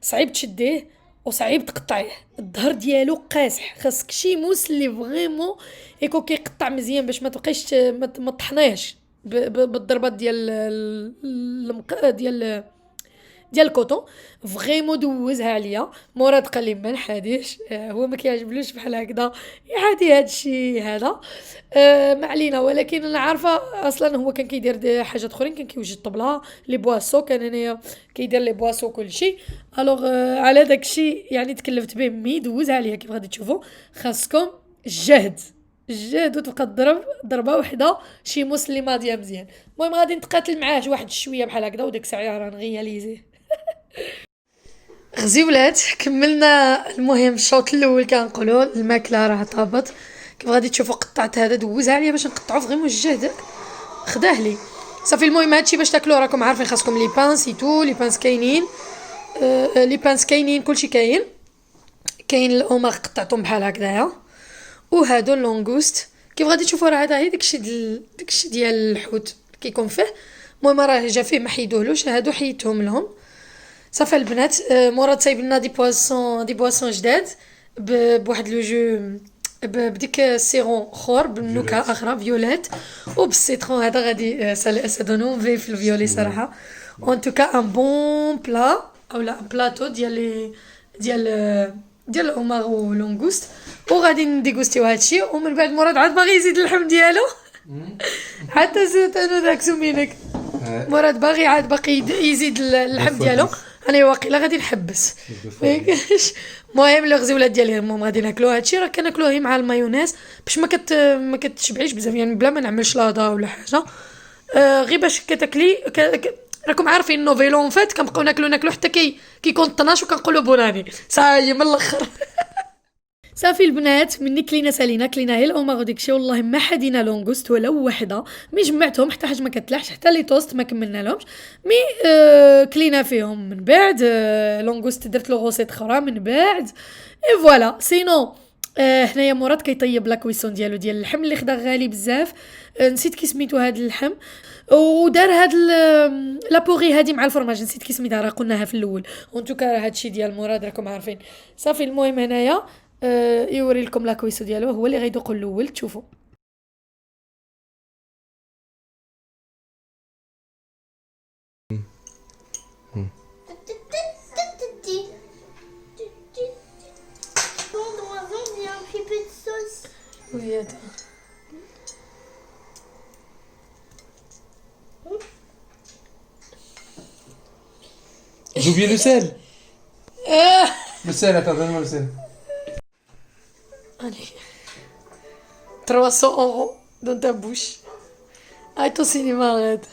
صعيب تشديه وصعيب تقطعيه، الظهر ديالو قاسح، خاصك شي موس اللي فريمون يكون كيقطع مزيان باش ما تبقيش ما طحنيهش بالضربات ديال الكوطون. فريمون دوزها عليا. مراد قال لي ما نحاديش، هو ما كيعجبلوش بحال هكذا يحادي هذا الشيء هذا. ما علينا، ولكن انا عارفه اصلا هو كان كيدير حاجات اخرين، كان كيوجد طبله لي بواسو، كان هنايا كيدير لي بواسو كل شيء. الوغ على داك الشيء يعني تكلفت به مي دوزها عليا. كيف غادي تشوفوا خاصكم الجهد وتبقى تضرب ضربه وحده شي موس اللي ماضيه مزيان. المهم غادي نتقاتل معاه واحد شويه بحال هكذا، وداك الساعه راه نغياليزيه. غزيولات كملنا. المهم الشوط الاول كنقولوا الماكله راه طابت. كيف غادي تشوفوا قطعت هذا دوزها عليا باش نقطعو فريمون الجهد خداه لي. صافي المهم هادشي باش تاكلوه راكم عارفين خاصكم لي بانس ايتو، لي بانس كاينين، لي بانس كاينين، كلشي كاين الاوماغ قطعتهم بحال هكذايا، وهادو اللونغوست كيف غادي تشوفوا راه هذا هي داكشي ديال الحوت كيكون فيه. المهم راه جا فيه ما حيدوهلوش، هادو حيدتهم لهم. صافي البنات مراد تايب لنا دي بواسون جداد بواحد لو جو بديك السيرون اخر بالنكهه اخرى فيوليت وبالسيترون هذا غادي سادونو في الفيولي صراحه. اون توكا ان بون بلا او لا بلاطو ديال الاومار ولونغوست وغادي نديغوستيو هادشي ومن بعد مراد عاد باغي يزيد اللحم ديالو حتى زدت انا داك سمينك مراد باقي يزيد اللحم ديالو. انا واقيلا غادي نحبس فيكاش. المهم الغزولات ديالي المهم غادي ناكلو هادشي راه كناكلوه مع المايونيز باش ما كتشبعيش بزاف يعني بلا ما نعمل شلاضه ولا حاجه غير باش كتاكلي راكم عارفين انه فيلون فات كنبقاو ناكلو حتى كيكون 12 وكنقولوا بوناني صاي من الاخر. صافي البنات مني كلينا هي الاوماغ وداكشي والله ما حدينا لونغوست ولا وحده مي جمعتهم حتى حاجه ما كتلاحش حتى لي توست ما كملنا لهمش مي كلينا فيهم من بعد لونغوست درت له غوسيت اخرى من بعد اي فوالا. سينو هنايا مراد كيطيب لا كويسون ديال اللحم اللي خدا غالي بزاف نسيت كي سميتو هاد اللحم ودار هاد لابوغي هادي مع الفرماج نسيت كي سميتها راه قلناها في الاول. اون توكا هادشي ديال مراد راكم عارفين. صافي المهم هنايا يوري لكم لا كويسو ديالو هو اللي غيدوق الاول تشوفوا. Oui, attends. J'ai oublié le sel. Le sel, attends, donne-moi le sel. Allez. 300 € dans ta bouche. Ah, ton cinéma, arrête.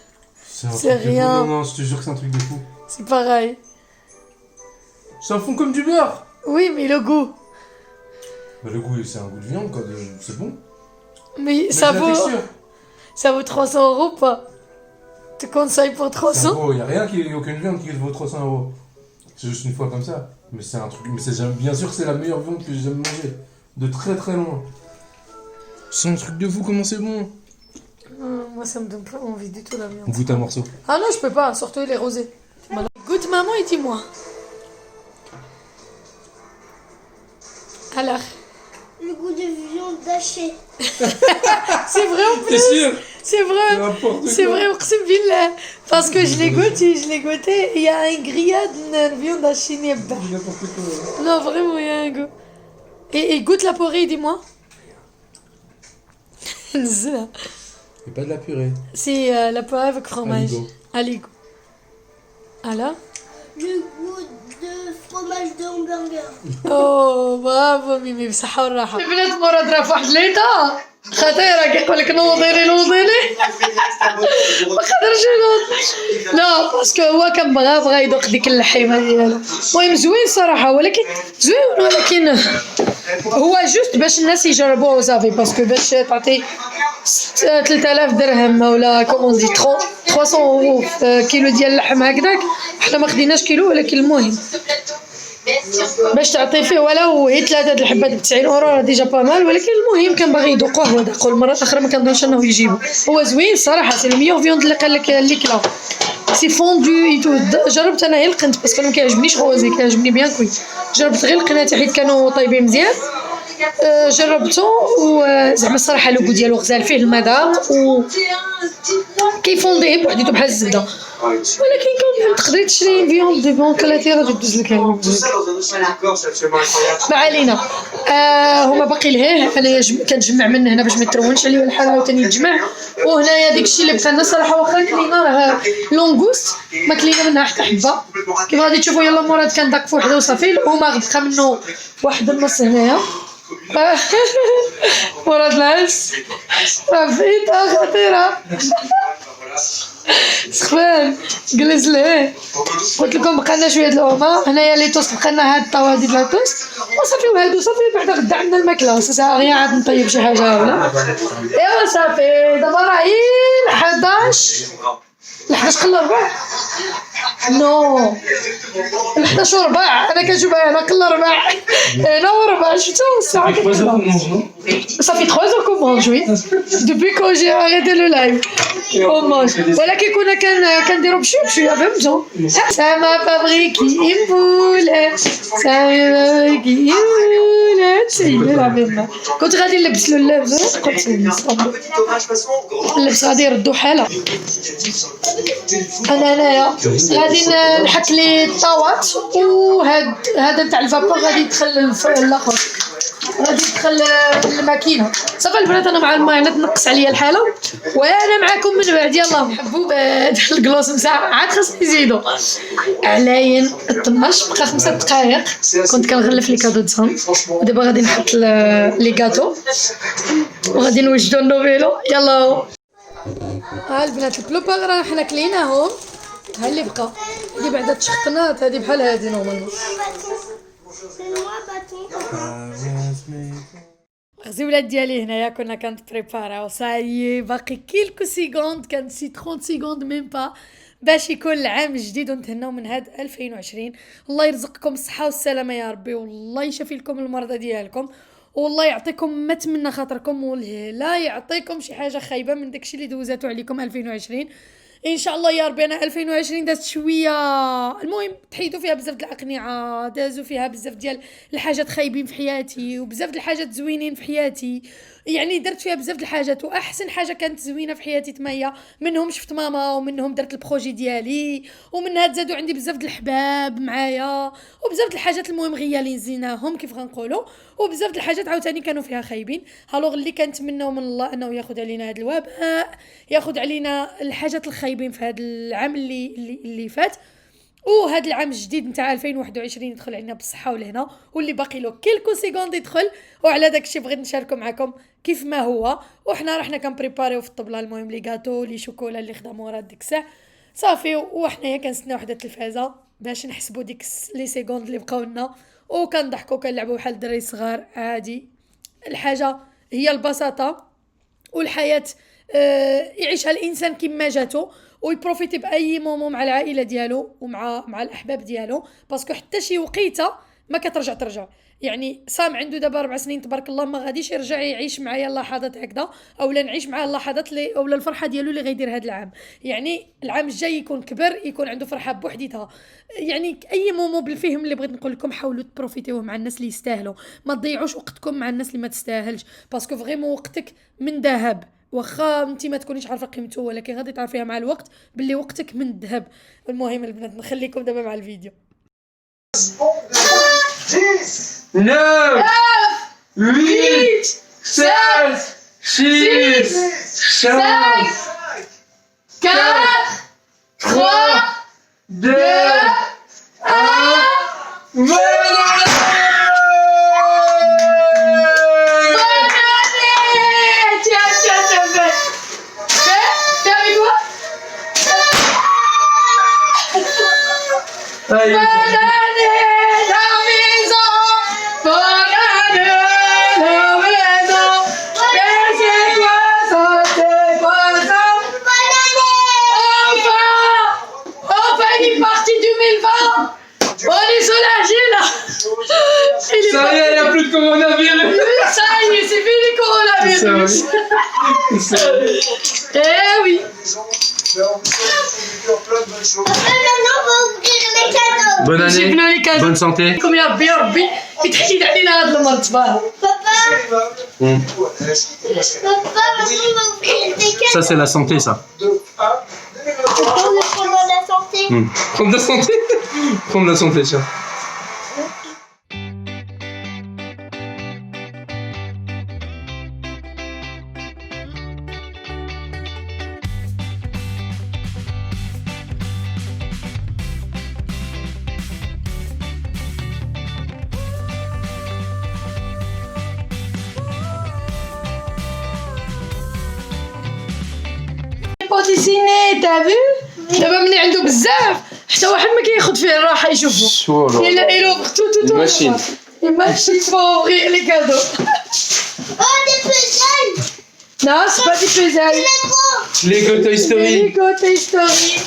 C'est rien. Non, je te jure que c'est un truc de fou. C'est pareil. Ça fond comme du beurre. Oui, mais le goût. Bah, le goût, c'est un goût de viande, quoi. C'est bon. Mais ça vaut 300 € pas. Tu conseilles pour 300 Il n'y a rien aucune viande qui vaut 300 €. C'est juste une fois comme ça. Mais c'est un truc. Mais bien sûr que c'est la meilleure viande que j'ai jamais mangée. De très très loin. C'est un truc de fou, comment c'est bon. Moi ça me donne pas envie du tout la viande. On goûte un morceau. Ah non, je peux pas, surtout il est rosé. Goûte maman et dis-moi. Alors. Le goût de viande hachée. C'est vrai en plus. T'es sûr? C'est vrai. C'est vrai, billah. Parce que je l'ai goûté, il y a un grillade de viande hachée. N'importe quoi. Non, vraiment, il y a un goût. Et goûte la porrée, dis-moi. C'est pas de la purée. C'est la porrée avec fromage. Aligo. Alors? Le goût de fromage de hamburger. Oh, bravo, Mimi, بصحة والراحة. البنات مراد راه فواحد ليطا خطيره كيقول لك نوضيلي ما قدرش ينوض لا باسكو هو كان بغا يذوق ديك اللحيمه ديالو. المهم زوين صراحه ولكن هو جوست باش الناس يجربوه صافي باسكو باش تعطي 3000 درهم ولا كومون دي 300 € كيلو ديال اللحم هكذاك. حنا ما خديناش كيلو ولكن المهم باش تعطي فيه ولو هي 3 الحبات ب 90 € راه ديجا با مال. ولكن المهم كان باغي يذوقوه وداقوا المره الاخرى ما كنظنش انه يجيبو. هو زوين صراحه سي لو ميور فيوند اللي قال لك اللي كلا سي فوندو ايتو. جربت انا غير القنت باسكو ما كيعجبنيش غوزي كيعجبني بيان كوي. جربت غير القنات حيت كانوا طايبين مزيان جربته وزعما الصراحه لوغو ديالو غزال فيه المذاق و كيفونديه بوحديتو بحال الزبده. ولكن كون تقدري تشري فيوند دي بون كاليتي غادي دوز لك ما علينا. هما باقي لهيه انا كنجمع من هنا باش ما يترونش عليه الحال عاوتاني يتجمع. وهنايا داكشي اللي بقى لنا صراحه واخا كلينا راه لونغوست ما كلينا منها حتى حبه كيف غادي تشوفوا. يلا مراد كان داك فوحده وصافي وما غبقى منه واحد النص هنايا. مراد العز فيتا خطيره سخفان جلس ليه. قلت لكم بقى لنا شويه د الهما. هنايا لي توست بقى لنا هاد الطوادي ديال التوست وصافي وهادو صافي. بعدا غدا عندنا الماكله غير عاد نطيب شي حاجه ولا ايوا صافي. دابا راه 11 ال11 قل ربع نو ال11 وربع انا كنشوفها هنا قل ربع هنا وربع شفتو الساعه صافي 3 jours qu'on mange oui depuis que j'ai arrêté le live on mange ولكن كنا كنديرو بشويه فهمتو ça m'a fabriqué une boule ça m'a fabriqué une boule سيدي العظيم كنت غادي نلبس له اللبس قلت اللبس غادي يردو حاله انايا غادي نحك لي الطاوات وهذا تاع الفابور غادي يدخل الاخر غادي يدخل الماكينه صافي البنات انا مع الماء تنقص عليا الحاله وانا معكم من بعد يلاه نحبوا الكلوس مساعه عاد خاص يزيدوا علاين 12 بقى 5 دقائق كنت كنغلف لي كادو تاعهم ودابا غادي نحط لي كاطو وغادي نوجدوا النوفيلو يلا ها البنات البلوبار راه حنا كليناهم ها اللي بقى هذه بعدا تشخطنات هذه بحال هذه نورمالمون غزي ولاد ديالي هنايا كنا كنتبريباراو صايي باقي كيلكو سيكوند كانت 30 سيكوند ميم با باش يكون العام الجديد ونتهناو من هاد 2020 الله يرزقكم الصحه والسلامه يا ربي والله يشفي لكم المرضى ديالكم والله يعطيكم ما تمنى خاطركم ولا يعطيكم شي حاجه خايبه من داكشي اللي دوزاتو عليكم 2020 ان شاء الله يا ربي. انا 2020 دازت شويه المهم تحيدوا فيها بزاف د الاقنعه دازوا فيها بزاف ديال الحاجات خايبين في حياتي وبزاف د الحاجات زوينين في حياتي يعني درت فيها بزاف د الحاجات واحسن حاجه كانت زوينه في حياتي تمايا منهم شفت ماما ومنهم درت البروجي ديالي ومنها تزادوا عندي بزاف د الحباب معايا وبزاف د الحاجات المهم غيالين زيناهم كيف غنقولوا وبزاف د الحاجات عاوتاني كانوا فيها خايبين. هالوغ اللي كنتمناو من الله انه ياخذ علينا هذا الوباء ياخذ علينا الحاجات الخايبين في هذا العام اللي فات وهذا العام الجديد نتاع 2021 يدخل علينا بالصحه والهنا واللي باقي له كيلكو سيكوند يدخل. وعلى داك الشيء بغيت نشاركو معكم كيف ما هو وحنا رحنا كنبريباريو في الطبله المهم لي غاتو لي شوكولا اللي خدامو راه ديك الساعه صافي وحنايا كنستناو وحده التلفازه باش نحسبوا ديك لي سيكوند اللي بقاو لنا وكنضحكوا كنلعبوا بحال الدراري الصغار عادي. الحاجه هي البساطه والحياه يعيشها الانسان كما جاتو ويبروفيتي باي مومون مع العائله ديالو ومع الاحباب ديالو باسكو حتى شي وقيته ما كترجع يعني سام عنده دابا 4 سنين تبارك الله ما غاديش يرجع يعيش معايا اللحظات هكذا اولا نعيش معاه اللحظات اللي اولا الفرحه ديالو اللي غيدير هذا العام يعني العام الجاي يكون كبر يكون عنده فرحه بوحديتها يعني اي مومون بالفهم اللي بغيت نقول لكم حاولوا تبروفيتيوه مع الناس اللي يستاهلوا ما تضيعوش وقتكم مع الناس اللي ما تستاهلش باسكو فريمون وقتك من ذهب واخا انت ما تكونيش عارفه قيمته ولكن غادي تعرفيها مع الوقت باللي وقتك من الذهب. المهم البنات نخليكم دابا مع الفيديو. 9 8 7 6 5 4 3 2 1 Bonne année la maison, bonne année la maison, et c'est quoi ça, bonne année, enfin il est parti 2020, on est soulagé là, ça y est, il n'y a plus de coronavirus, ça y est, c'est fini le coronavirus, eh oui. Bonne année, bonne santé. كم يا ربي يا ربي يتحيد علينا هذا المرض تبارك. Ça c'est la santé ça. Prendre la santé. Prendre la santé. Prendre la santé tiens. بوتيسيني تافو دابا ملي عنده بزاف حتى واحد ما كياخذ فيه الراحه يشوفو il ouvre tout machine pour ouvrir les cadeaux. Oh, des puzzles. Non, c'est pas des puzzles. C'est Lego Toy Story. Lego Toy Story.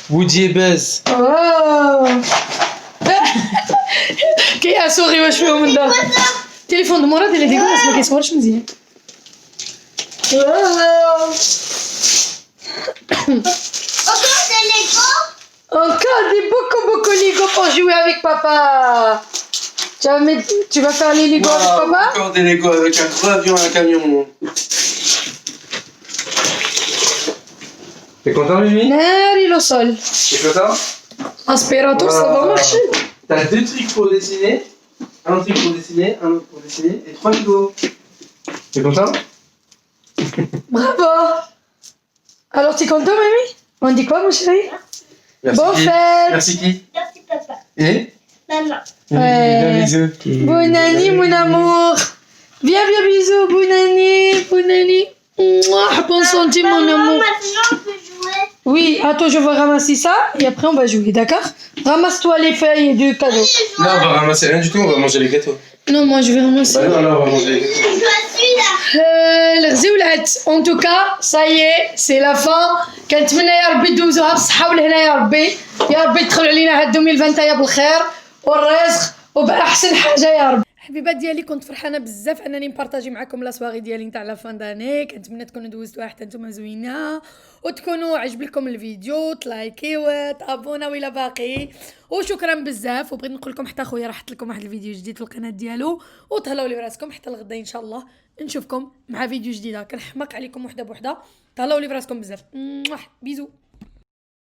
Woody et Buzz. واو كيصوري واش فيهم من دار التليفون مراد اللي يقول ما كيصورش مزيان واو Encore des beaucoup Lego pour jouer avec papa. Tu vas faire les Lego avec papa? Encore des Lego avec un gros avion et un camion. T'es content, Mimi? Nari le sol. T'es content? Aspirateur, ça va marcher. T'as 2 trucs pour dessiner. Un truc pour dessiner, un autre pour dessiner et 3 Lego. T'es content? Bravo. Alors, t'es content, Mimi? On dit quoi, mon chéri? Merci Bon qui? fête. Merci qui? Merci papa. Et? Maman. Ouais. Bisous. Bonne année, mon amour. Viens, bisous. Bonne année. Mouah, bonne santé, mon amour. Maintenant on peut jouer. Oui, attends, je vais ramasser ça et après on va jouer, d'accord? Ramasse-toi les feuilles du cadeau. Là, on va ramasser rien du tout, on va manger les gâteaux. Non, moi je vais ramasser. Bah non, là, on va manger les gâteaux. Je dois celui-là. الغزولات en tout cas ça y est c'est la fin كنتمنى يا ربي تدوزوها بالصحه والهنا يا ربي يدخل علينا هاد 2021 بالخير والرزق وباحسن حاجه يا رب حبيبات ديالي كنت فرحانه بزاف انني نبارطاجي معكم لا سواغي ديالي نتاع لا فان داني كنتمنى تكونوا دوزتوها حتى نتوما زوينه وتكونوا عجب لكم الفيديو تلايكيو تابوناو الى باقي وشكرا بزاف وبغيت نقول لكم حتى خويا راحت لكم واحد الفيديو جديد في القناه ديالو وتهلاو لي براسكم حتى الغدا ان شاء الله نشوفكم مع فيديو جديده كنحماق عليكم وحده بوحده تهلاو لي براسكم بزاف بيزو